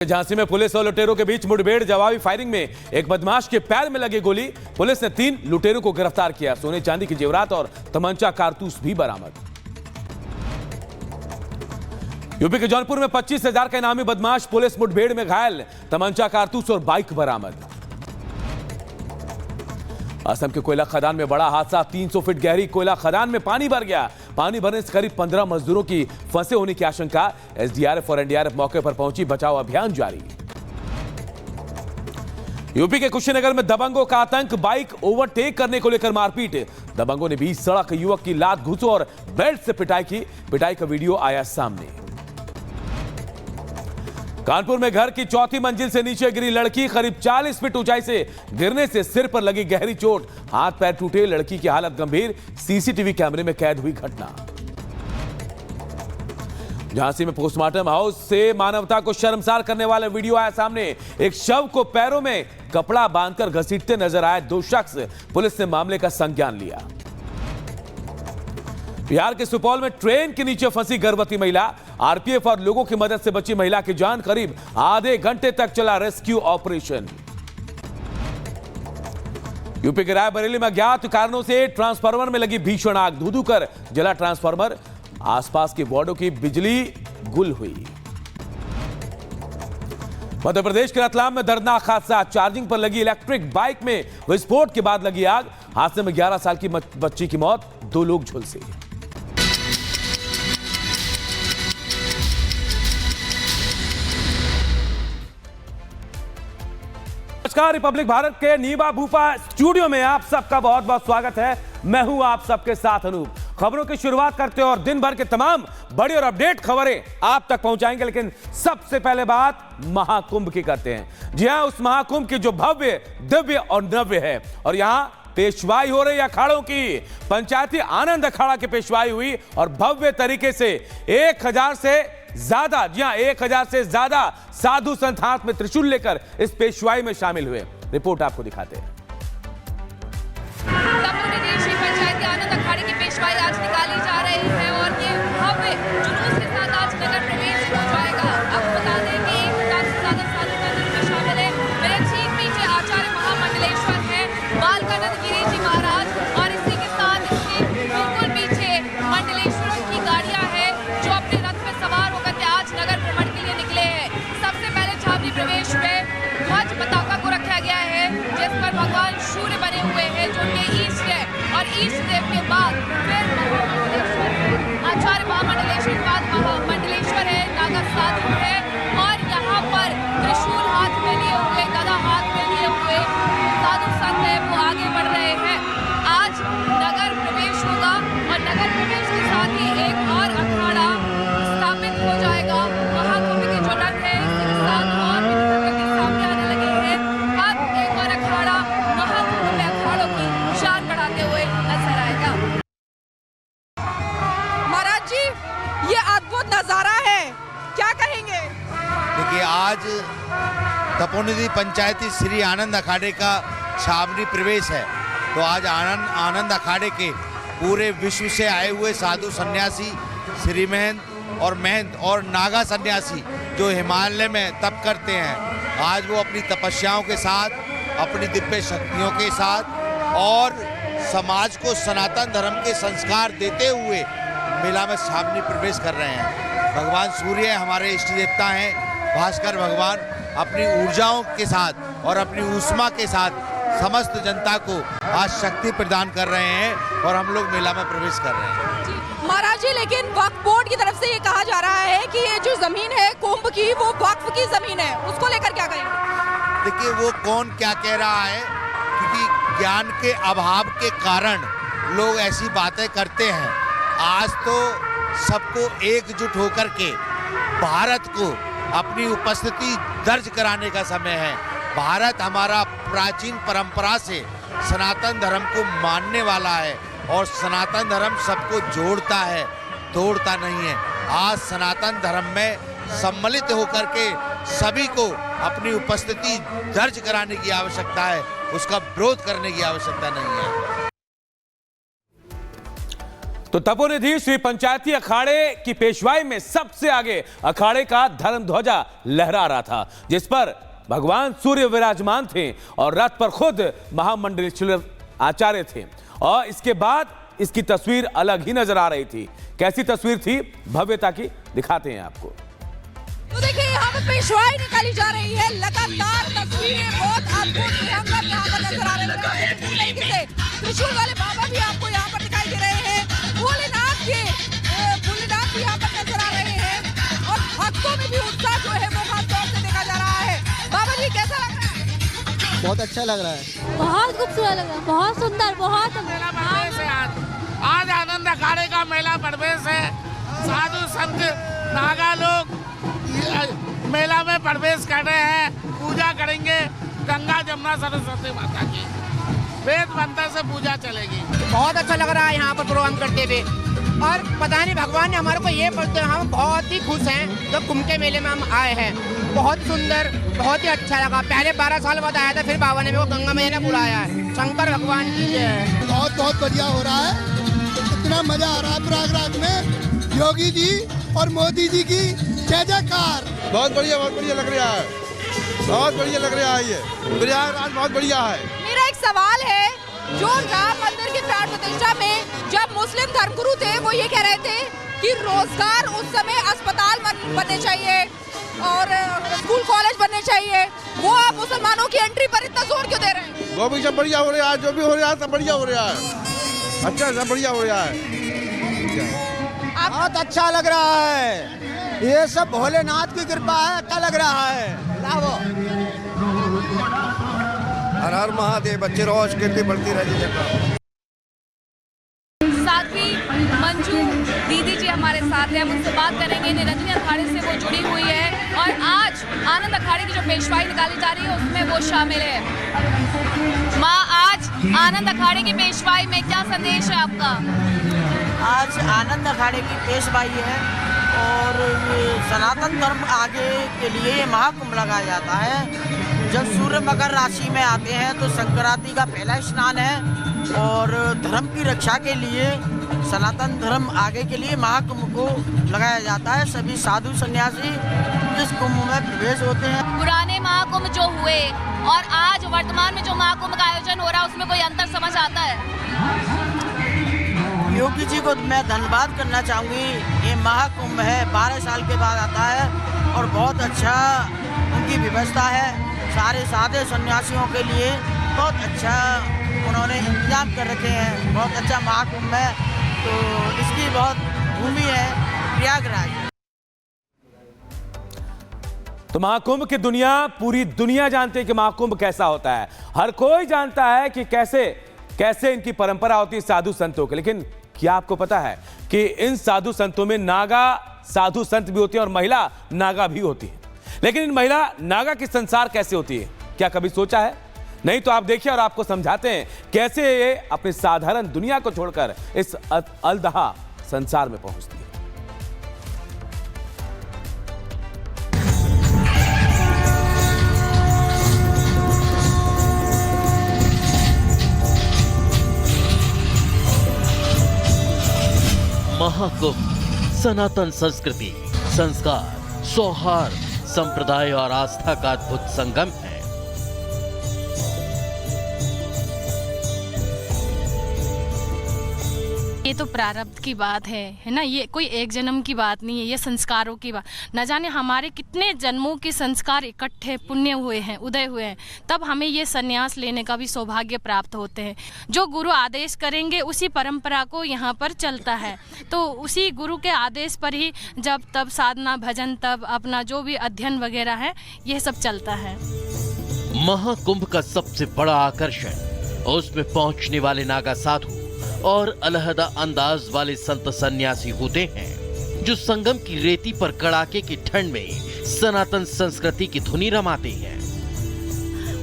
झांसी में पुलिस और लुटेरों के बीच मुठभेड़, जवाबी फायरिंग में एक बदमाश के पैर में लगी गोली। पुलिस ने 3 लुटेरों को गिरफ्तार किया। सोने चांदी की जेवरात और तमंचा कारतूस भी बरामद। यूपी के जौनपुर में 25,000 का इनामी बदमाश पुलिस मुठभेड़ में घायल, तमंचा कारतूस और बाइक बरामद। असम के कोयला खदान में बड़ा हादसा, 300 फीट गहरी कोयला खदान में पानी भर गया। पानी भरने से करीब 15 मजदूरों की फंसे होने की आशंका। एसडीआरएफ और एनडीआरएफ मौके पर पहुंची, बचाव अभियान जारी। यूपी के कुशीनगर में दबंगों का आतंक, बाइक ओवरटेक करने को लेकर मारपीट। दबंगों ने बीच सड़क युवक की लात घुसो और बेल्ट से पिटाई की। पिटाई का वीडियो आया सामने। कानपुर में घर की 4थी मंजिल से नीचे गिरी लड़की, करीब 40 फीट ऊंचाई से गिरने से सिर पर लगी गहरी चोट, हाथ पैर टूटे, लड़की की हालत गंभीर। सीसीटीवी कैमरे में कैद हुई घटना। झांसी में पोस्टमार्टम हाउस से मानवता को शर्मसार करने वाला वीडियो आया सामने। एक शव को पैरों में कपड़ा बांधकर घसीटते नजर आए 2 शख्स। पुलिस ने मामले का संज्ञान लिया। बिहार के सुपौल में ट्रेन के नीचे फंसी गर्भवती महिला, आरपीएफ और लोगों की मदद से बची महिला की जान। करीब आधे घंटे तक चला रेस्क्यू ऑपरेशन। यूपी के रायबरेली में अज्ञात कारणों से ट्रांसफार्मर में लगी भीषण आग, धू-धू कर जला ट्रांसफार्मर। आसपास के वार्डों की बिजली गुल हुई। मध्य प्रदेश के रतलाम में दर्दनाक हादसा, चार्जिंग पर लगी इलेक्ट्रिक बाइक में विस्फोट के बाद लगी आग। हादसे में 11 साल की बच्ची की मौत, 2 लोग झुलसे। नमस्कार, रिपब्लिक भारत के नीबा भूपा स्टूडियो में आप सबका बहुत बहुत स्वागत है। मैं हूं आप सबके साथ अनूप। खबरों की शुरुआत करते हैं और दिन भर के तमाम बड़ी और अपडेट खबरें आप तक पहुंचाएंगे, लेकिन सबसे पहले बात महाकुंभ की करते हैं। जी हां, उस महाकुंभ की जो भव्य, दिव्य और नव्य है। और यहां पेशवाई हो रही अखाड़ों की। पंचायती आनंद अखाड़ा की पेशवाई हुई और भव्य तरीके से 1000 से ज्यादा, जी हां 1000 से ज्यादा साधु संत हाथ में त्रिशूल लेकर इस पेशवाई में शामिल हुए। रिपोर्ट आपको दिखाते हैं। पंचायती आनंद अखाड़े की पेशवाई आज निकाली जा रही है और ये भव्य जुलूस के साथ आज नगर प्रवेश हो जाएगा। आपको बता दें कि 1000 से ज्यादा साधु संत इसमें शामिल है। मेरे ठीक पीछे आचार्य महामंडलेश्वर है, बालकानंद गिरी जी महाराज, और इसी के साथ इसके बिल्कुल पीछे मंडलेश्वरों की गाड़ियां हैं जो अपने रथ में सवार होकर के आज नगर भ्रमण के लिए निकले हैं। सबसे पहले छावनी प्रवेश में ध्वज पताका को रखा गया है, जिस पर भगवान सूर्य बने हुए हैं जो उनके ईष्ट है। और ईष्ट देव के बाद फिर आचार्य महामंडलेश्वर के बाद महामंडलेश्वर है, नागा साधु है, और यहाँ पर त्रिशूल हाथ में लिए हुए, गदा हाथ में लिए हुए साधु संत है, वो आगे बढ़ रहे हैं। आज नगर प्रवेश होगा और नगर प्रवेश के साथ ही एक और अखाड़ा स्थापित हो जाएगा। महाकुंभ के जो रंग है इसके साथ और भी निकल के सामने आने लगे हैं। अब एक और अखाड़ा महाकुंभ में अखाड़ों की शान बढ़ाते हुए नजर आएगा। महाराज जी, ये अद्भुत नजारा है, क्या कहेंगे? देखिए, आज तपोनिधि पंचायती श्री आनंद अखाड़े का छावनी प्रवेश है। तो आज आनंद अखाड़े के पूरे विश्व से आए हुए साधु सन्यासी, श्री महंत और नागा सन्यासी जो हिमालय में तप करते हैं, आज वो अपनी तपस्याओं के साथ, अपनी दिव्य शक्तियों के साथ और समाज को सनातन धर्म के संस्कार देते हुए मेला में छावनी प्रवेश कर रहे हैं। भगवान सूर्य हमारे इष्ट देवता हैं। भास्कर भगवान अपनी ऊर्जाओं के साथ और अपनी ऊष्मा के साथ समस्त जनता को आज शक्ति प्रदान कर रहे हैं और हम लोग मेला में प्रवेश कर रहे हैं। महाराज जी, लेकिन वक्फ बोर्ड की तरफ से ये कहा जा रहा है कि ये जो जमीन है कुंभ की, वो वक्फ की जमीन है, उसको लेकर क्या कहेंगे? देखिए, वो कौन क्या कह रहा है, क्योंकि ज्ञान के अभाव के कारण लोग ऐसी बातें करते हैं। आज तो सबको एकजुट होकर के भारत को अपनी उपस्थिति दर्ज कराने का समय है। भारत हमारा प्राचीन परंपरा से सनातन धर्म को मानने वाला है और सनातन धर्म सबको जोड़ता है, तोड़ता नहीं है। आज सनातन धर्म में सम्मिलित होकर के सभी को अपनी उपस्थिति दर्ज कराने की आवश्यकता है, उसका विरोध करने की आवश्यकता नहीं है। तो तपोनिधि श्री पंचायती अखाड़े की पेशवाई में सबसे आगे अखाड़े का धर्म ध्वजा लहरा रहा था, जिस पर भगवान सूर्य विराजमान थे और रथ पर खुद महामंडलेश्वर आचार्य थे। और इसके बाद इसकी तस्वीर अलग ही नजर आ रही थी। कैसी तस्वीर थी, भव्यता की, दिखाते हैं आपको। तो देखिए यहाँ पे पेशवाई निकाली जा रही है, लगातार तस्वीरें बहुत अद्भुत भयंकर यहाँ पर नजर आ रही है। पूरी तरीके से त्रिशूल वाले बाबा भी आपको यहाँ पर दिखाई दे रहे हैं, भोलेनाथ भी यहाँ पर नजर आ रहे हैं और भक्तों में भी उत्साह जो है वो खासतौर से देखा जा रहा है। बाबा जी कैसा लग रहा है? बहुत अच्छा लग रहा है, बहुत खूबसूरत लग रहा है, बहुत सुंदर, बहुत मेला प्रवेश है। आज आनंद अखाड़े का मेला प्रवेश है। साधु संत नागा लोग मेला में प्रवेश कर रहे हैं, पूजा करेंगे गंगा जमुना सरस्वती माता की। वेद मंत्र से पूजा चलेगी। बहुत अच्छा लग रहा है यहाँ पर प्रोग्राम करते हुए। और पता नहीं भगवान ने हमारे को ये पढ़ते, हम बहुत ही खुश हैं जब कुंभ के मेले में हम आए हैं। बहुत सुंदर, बहुत ही अच्छा लगा। पहले 12 साल बाद आया था, फिर बाबा ने मेरे को गंगा मैया ने बुलाया है। शंकर भगवान की जय है। बहुत बढ़िया हो रहा है, इतना मजा आ रहा है प्रयागराज में। योगी जी और मोदी जी की जय जयकार। बहुत बढ़िया लग रहा है, बहुत बढ़िया लग रहा है। ये प्रयागराज बहुत बढ़िया है। मेरा एक सवाल है, जो राम मंदिर की प्राण प्रतिष्ठा में जब मुस्लिम धर्मगुरु थे वो ये कह रहे थे कि रोजगार उस समय अस्पताल बनने चाहिए और स्कूल कॉलेज बनने चाहिए, वो आप मुसलमानों की एंट्री पर इतना जोर क्यों दे रहे हैं? वो भी सब बढ़िया हो रहा है, जो भी हो रहा है सब बढ़िया हो रहा है। अच्छा सब बढ़िया हो रहा है। बहुत अच्छा लग रहा है, ये सब भोलेनाथ की कृपा है। अच्छा लग रहा है। लाओ। हर हर महादेव, बच्चे रोज कीर्ति बढ़ती रही है। साथ ही मंजू दीदी जी हमारे साथ हैं, हम उनसे बात करेंगे। निरंजनी अखाड़े से वो जुड़ी हुई है और आज आनंद अखाड़े की जो पेशवाई निकाली जा रही है उसमें वो शामिल है। माँ, आज आनंद अखाड़े की पेशवाई में क्या संदेश है आपका? आज आनंद अखाड़े की पेशवाई है और सनातन धर्म आगे के लिए ये महाकुंभ लगाया जाता है। जब सूर्य मकर राशि में आते हैं तो संक्रांति का पहला स्नान है और धर्म की रक्षा के लिए, सनातन धर्म आगे के लिए महाकुंभ को लगाया जाता है। सभी साधु सन्यासी इस कुंभ में प्रवेश होते हैं। पुराने महाकुंभ जो हुए और आज वर्तमान में जो महाकुंभ का आयोजन हो रहा है उसमें कोई अंतर समझ आता है? योगी जी को मैं धन्यवाद करना चाहूँगी। ये महाकुंभ है, 12 साल के बाद आता है और बहुत अच्छा उनकी व्यवस्था है। सारे साधे सन्यासियों के लिए बहुत अच्छा उन्होंने इंतजाम कर रखे हैं। बहुत अच्छा महाकुंभ है, तो इसकी बहुत भूमि है प्रयागराज। तो महाकुंभ की दुनिया, पूरी दुनिया जानती है कि महाकुंभ कैसा होता है। हर कोई जानता है कि कैसे इनकी परंपरा होती है साधु संतों की। लेकिन क्या आपको पता है कि इन साधु संतों में नागा साधु संत भी होते हैं और महिला नागा भी होती है। लेकिन इन महिला नागा की संसार कैसे होती है, क्या कभी सोचा है? नहीं तो आप देखिए और आपको समझाते हैं कैसे ये अपनी साधारण दुनिया को छोड़कर इस अलदहा संसार में पहुंचती है। महाकुंभ सनातन संस्कृति, संस्कार, सौहार्द, संप्रदाय और आस्था का अद्भुत संगम है। ये तो प्रारब्ध की बात है ना। ये कोई एक जन्म की बात नहीं है, ये संस्कारों की बात। न जाने हमारे कितने जन्मों के संस्कार इकट्ठे पुण्य हुए हैं, उदय हुए हैं, तब हमें ये संन्यास लेने का भी सौभाग्य प्राप्त होते हैं। जो गुरु आदेश करेंगे उसी परंपरा को यहाँ पर चलता है, तो उसी गुरु के आदेश पर ही जब तब साधना, भजन, तब अपना जो भी अध्ययन वगैरह है ये सब चलता है। महाकुंभ का सबसे बड़ा आकर्षण उसमें पहुंचने वाले नागा साधु और अलहदा अंदाज वाले संत सन्यासी होते हैं, जो संगम की रेती पर कड़ाके की ठंड में सनातन संस्कृति की धुनी रमाते हैं।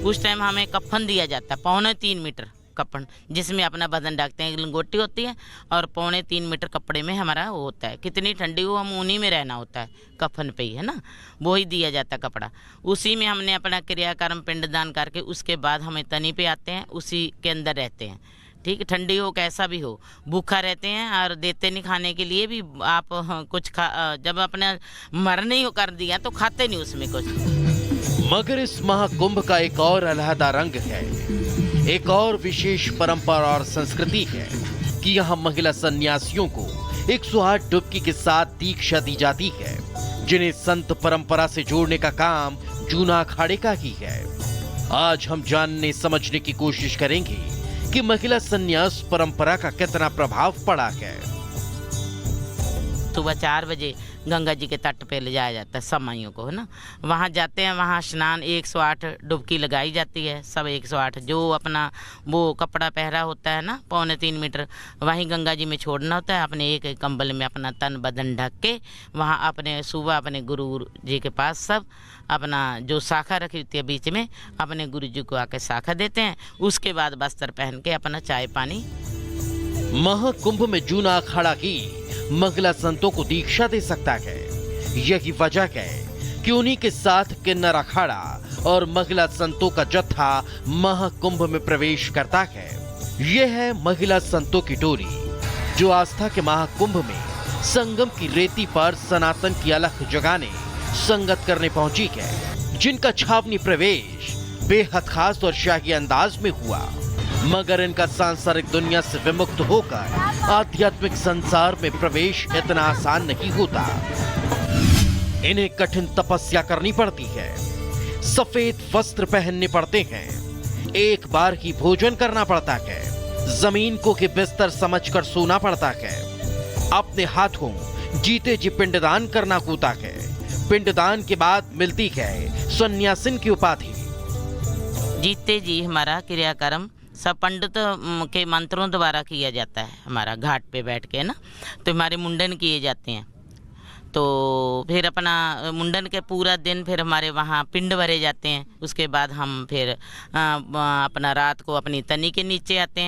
उस टाइम हमें कफन दिया जाता है, 3.25 मीटर कफन, जिसमें अपना बदन ढकते हैं। लंगोटी होती है और 3.25 मीटर कपड़े में हमारा वो होता है। कितनी ठंडी हो, हम उन्हीं में रहना होता है, कफन पे ही, है ना। वो ही दिया जाता है कपड़ा। उसी में हमने अपना क्रियाकर्म पिंडदान करके उसके बाद हमें तनी पे आते हैं, उसी के अंदर रहते हैं। ठीक, ठंडी हो कैसा भी हो, भूखा रहते हैं और देते नहीं खाने के लिए भी। आप कुछ जब अपने मरने ही कर दिया तो खाते नहीं उसमें कुछ। मगर इस महाकुंभ का एक और अलहदा रंग है, एक और विशेष परंपरा और संस्कृति है कि यहाँ महिला सन्यासियों को 108 डुबकी के साथ दीक्षा दी जाती है, जिन्हें संत परंपरा से जोड़ने का काम जूना अखाड़े का ही है। आज हम जानने समझने की कोशिश करेंगे कि महिला सन्यास परंपरा का कितना प्रभाव पड़ा है। सुबह 4 बजे गंगा जी के तट पे ले जाया जाता है सब माइयों को, है ना। वहाँ जाते हैं, वहाँ स्नान 108 डुबकी लगाई जाती है, सब 108 जो अपना वो कपड़ा पहरा होता है ना 2.25 मीटर, वहीं गंगा जी में छोड़ना होता है। अपने एक कंबल में अपना तन बदन ढक के वहाँ अपने सुबह अपने गुरु जी के पास सब अपना जो शाखा रखी होती है बीच में, अपने गुरु जी को आके शाखा देते हैं। उसके बाद वस्त्र पहन के अपना चाय पानी। महाकुंभ में जूना अखाड़ा ही महिला संतों को दीक्षा दे सकता है। यही वजह है कि उन्हीं के साथ किन्नर अखाड़ा और महिला संतों का जत्था महाकुंभ में प्रवेश करता है। यह है महिला संतों की टोली, जो आस्था के महाकुंभ में संगम की रेती पर सनातन की अलख जगाने संगत करने पहुंची है, जिनका छावनी प्रवेश बेहद खास और शाही अंदाज में हुआ। मगर इनका सांसारिक दुनिया से विमुक्त होकर आध्यात्मिक संसार में प्रवेश इतना आसान नहीं होता। इन्हें कठिन तपस्या करनी पड़ती है, सफेद वस्त्र पहनने पड़ते हैं, एक बार ही भोजन करना पड़ता है, जमीन को के बिस्तर समझकर सोना पड़ता है, अपने हाथों जीते जी पिंडदान करना होता है। पिंडदान के बाद मिलती है सन्यासिन की उपाधि। जीते जी हमारा क्रियाक्रम सब पंडित के मंत्रों द्वारा किया जाता है। हमारा घाट पे बैठ के ना, तो हमारे मुंडन किए जाते हैं। तो फिर अपना मुंडन के पूरा दिन फिर हमारे वहाँ पिंड भरे जाते हैं। उसके बाद हम फिर अपना रात को अपनी तनी के नीचे आते हैं।